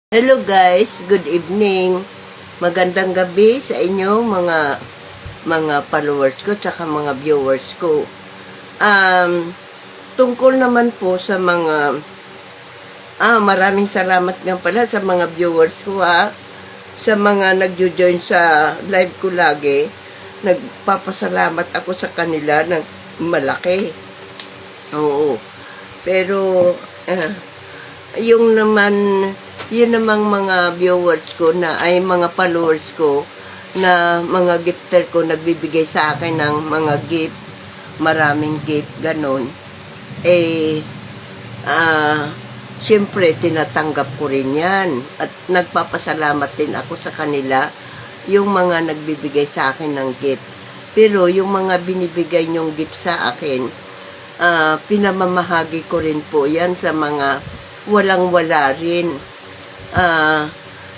Hello guys, good evening. Magandang gabi sa inyong mga followers ko tsaka mga viewers ko. Tungkol naman po sa maraming salamat nga pala sa mga viewers ko sa mga nagjo-join sa live ko lagi. Nagpapasalamat ako sa kanila ng malaki. Oo. Pero yun namang mga viewers ko na ay mga followers ko na mga gifter ko nagbibigay sa akin ng mga gift, maraming gift, ganon. Siyempre, tinatanggap ko rin yan. At nagpapasalamat din ako sa kanila, yung mga nagbibigay sa akin ng gift. Pero yung mga binibigay nyong gift sa akin, pinamamahagi ko rin po yan sa mga walang-wala rin.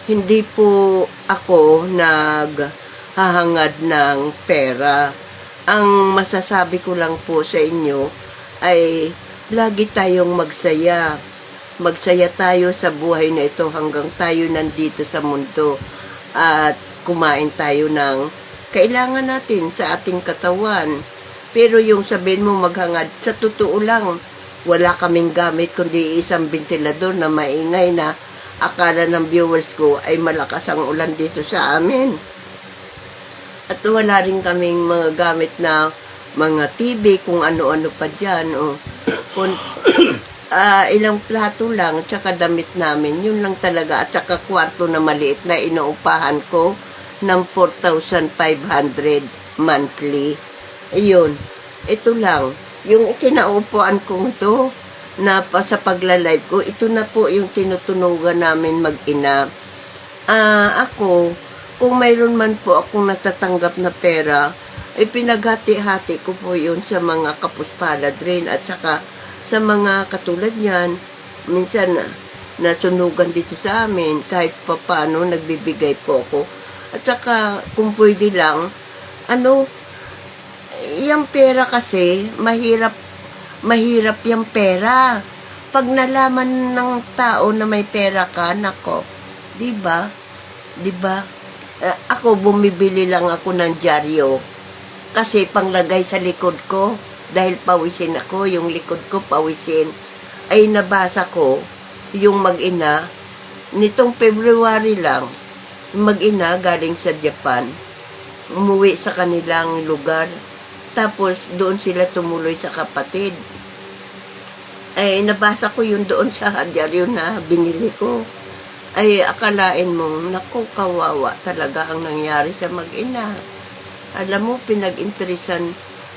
Hindi po ako naghahangad ng pera. Ang masasabi ko lang po sa inyo ay lagi tayong magsaya. Magsaya tayo sa buhay na ito hanggang tayo nandito sa mundo at kumain tayo ng kailangan natin sa ating katawan. Pero yung sabihin mo maghangad, sa totoo lang, wala kaming gamit kundi isang ventilador na maingay na akala ng viewers ko ay malakas ang ulan dito sa amin. At wala rin kaming mga gamit na mga TV, kung ano-ano pa dyan. Ilang plato lang, tsaka damit namin. Yun lang talaga. At tsaka kwarto na maliit na inuupahan ko ng 4,500 monthly. Ayun. Ito lang. Yung ikinaupuan kong ito, na sa pagla-live ko, ito na po yung tinutunugan namin mag-ina. Ako, kung mayroon man po akong natatanggap na pera, pinaghati-hati ko po yun sa mga kapuspalad rin at saka sa mga katulad niyan. Minsan, nasunugan dito sa amin, kahit pa paano, nagbibigay po ako. At saka, kung pwede lang, yung pera kasi, mahirap yung pera. Pag nalaman ng tao na may pera ka, nako, di ba? Ako, bumibili lang ako ng dyaryo. Kasi panglagay sa likod ko, dahil pawisin ako, yung likod ko pawisin, ay nabasa ko yung mag-ina, nitong February lang, mag-ina galing sa Japan, umuwi sa kanilang lugar. Tapos, doon sila tumuloy sa kapatid. Nabasa ko yun doon sa dyaryo na binili ko. Akalain mo, naku, kawawa talaga ang nangyari sa mag-ina. Alam mo, pinag-interesan,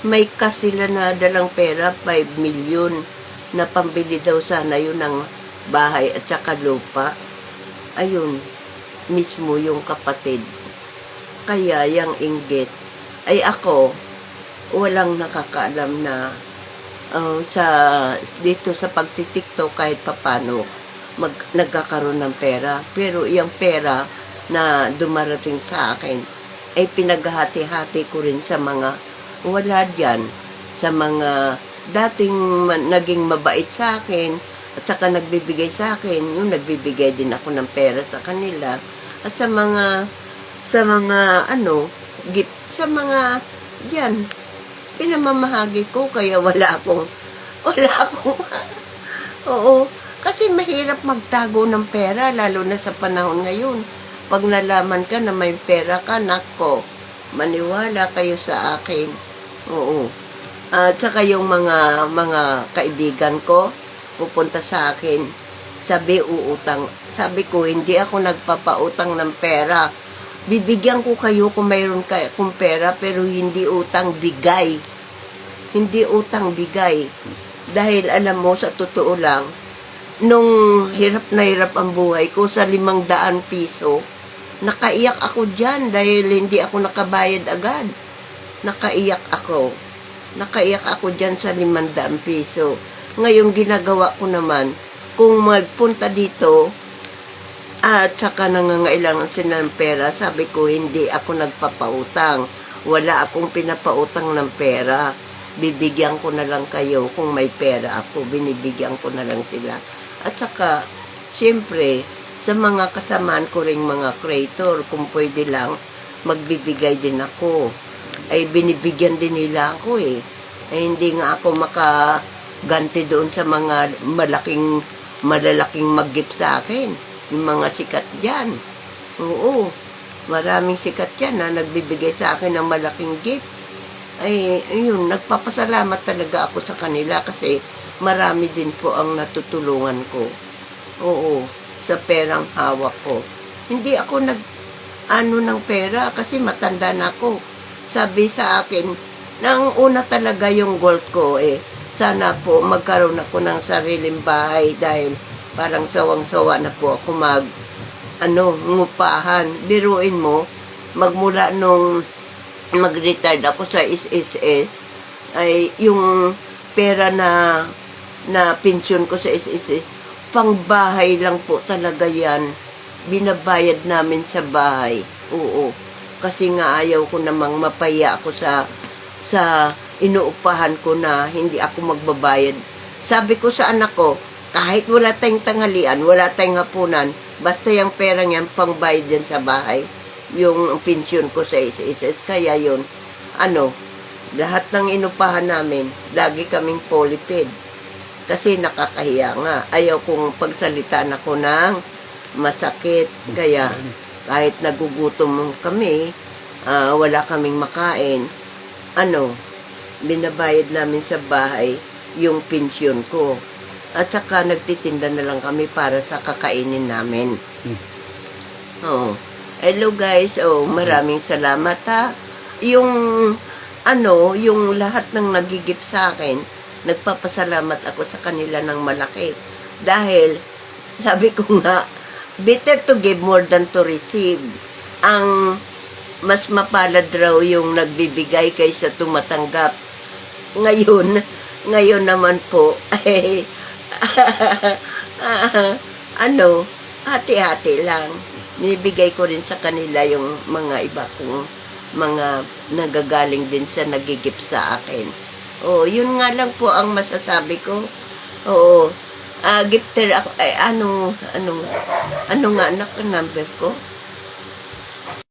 may cash sila na dalang pera, 5 million, na pambili daw sana yun ng bahay at saka lupa. Ayun, mismo yung kapatid. Kaya, yung inggit, ako, walang nakakaalam na dito sa pagtitiktok kahit papano nagkakaroon ng pera. Pero yung pera na dumarating sa akin ay pinaghati-hati ko rin sa mga wala dyan, sa mga dating naging mabait sa akin at saka nagbibigay sa akin, yung nagbibigay din ako ng pera sa kanila at sa mga gift, sa mga dyan pinamamahagi ko, kaya wala akong oo, kasi mahirap magtago ng pera, lalo na sa panahon ngayon. Pag nalaman ka na may pera ka, nako, maniwala kayo sa akin. Oo. At saka yung mga kaibigan ko, pupunta sa akin, uutang. Sabi ko, hindi ako nagpapautang ng pera. Bibigyan ko kayo kung mayroon kung pera, pero hindi utang bigay. Hindi utang bigay. Dahil alam mo, sa totoo lang, nung hirap na hirap ang buhay ko sa 500 piso, nakaiyak ako dyan dahil hindi ako nakabayad agad. Nakaiyak ako dyan sa 500 piso. Ngayon, ginagawa ko naman, kung magpunta dito, at saka nangangailangan sila ng pera, sabi ko, hindi ako nagpapautang. Wala akong pinapautang ng pera. Bibigyan ko na lang kayo kung may pera ako. Binibigyan ko na lang sila. At saka, siyempre, sa mga kasamaan ko ring mga creator, kung pwede lang, magbibigay din ako. Ay binibigyan din nila ako eh. Ay hindi nga ako makaganti doon sa mga malalaking mag-gift sa akin. Yung mga sikat dyan. Oo, maraming sikat yan na nagbibigay sa akin ng malaking gift. Ay, ayun, nagpapasalamat talaga ako sa kanila kasi marami din po ang natutulungan ko. Oo, sa perang hawak ko. Hindi ako ng pera kasi matanda na ako. Sabi sa akin, nang una talaga yung goal ko sana po magkaroon ako ng sariling bahay dahil parang sawang-sawa na po ako ngupahan. Biruin mo, magmula nung mag-retired ako sa SSS, ay yung pera na pensyon ko sa SSS, pang bahay lang po talaga yan. Binabayad namin sa bahay. Oo. Kasi nga ayaw ko namang mapaya ako sa inuupahan ko na hindi ako magbabayad. Sabi ko sa anak ko, kahit wala tayong tanghalian, wala tayong hapunan, basta yung pera niyan pangbayad yan sa bahay. Yung pensyon ko sa SSS, kaya yun, lahat ng inupahan namin, lagi kaming polypaid. Kasi nakakahiya nga. Ayaw kong pagsalitaan ako ng masakit. Kaya kahit nagugutom kami, wala kaming makain, binabayad namin sa bahay yung pensyon ko. At saka nagtitinda na lang kami para sa kakainin namin. Oo. Hello guys, maraming salamat ha. Yung lahat ng nagigip sa akin, nagpapasalamat ako sa kanila ng malaki. Dahil, sabi ko nga, better to give more than to receive. Ang mas mapalad raw yung nagbibigay kaysa tumatanggap. Ngayon naman po, hati-hati lang. Nibigay ko rin sa kanila yung mga iba kong mga nagagaling din sa nagigip sa akin. Yun nga lang po ang masasabi ko. Gifter ako. Ano nga anak, number ko?